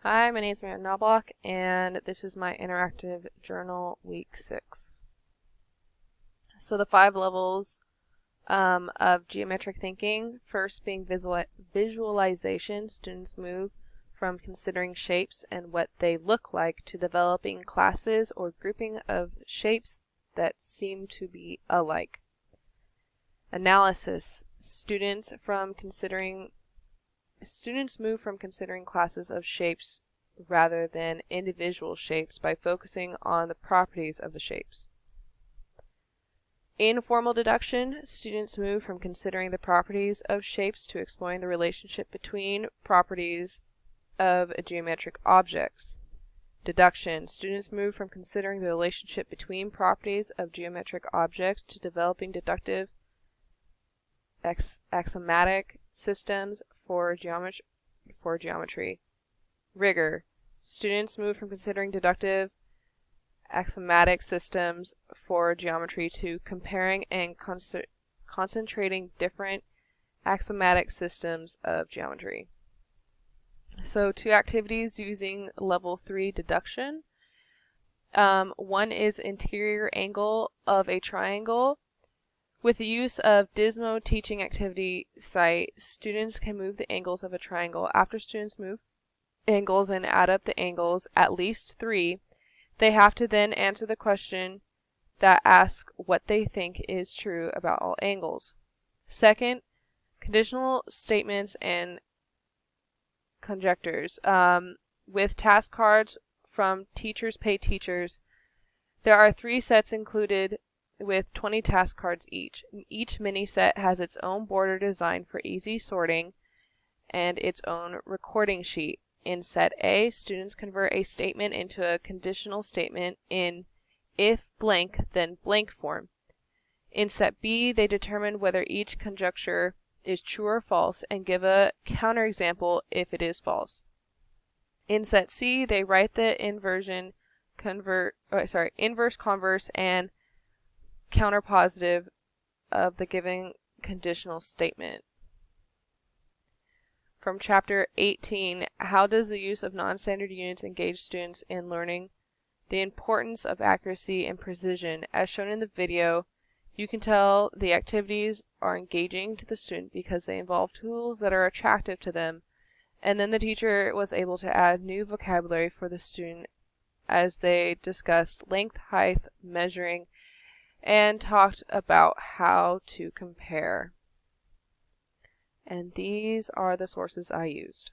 Hi, my name is Mary Knobloch, and this is my interactive journal week 6. So the 5 levels of geometric thinking, first being visualization, students move from considering shapes and what they look like to developing classes or grouping of shapes that seem to be alike. Analysis, students move from considering classes of shapes rather than individual shapes by focusing on the properties of the shapes. Informal deduction, students move from considering the properties of shapes to exploring the relationship between properties of geometric objects. Deduction, students move from considering the relationship between properties of geometric objects to developing deductive axiomatic systems for geometry. Rigor, students move from considering deductive axiomatic systems for geometry to comparing and concentrating different axiomatic systems of geometry. So 2 activities using level 3 deduction. One is interior angle of a triangle. With the use of EDMU teaching activity site, students can move the angles of a triangle. After students move angles and add up the angles, at least 3, they have to then answer the question that asks what they think is true about all angles. Second, conditional statements and conjectures. With task cards from Teachers Pay Teachers, there are 3 sets included with 20 task cards each. Each mini set has its own border design for easy sorting and its own recording sheet. In set A, students convert a statement into a conditional statement in if blank, then blank form. In set B, they determine whether each conjecture is true or false and give a counterexample if it is false. In set C, they write the inverse, converse, and counterpositive of the given conditional statement. From Chapter 18, How does the use of non-standard units engage students in learning the importance of accuracy and precision? As shown in the video, you can tell the activities are engaging to the student because they involve tools that are attractive to them, and then the teacher was able to add new vocabulary for the student as they discussed length, height, measuring, and talked about how to compare. And these are the sources I used.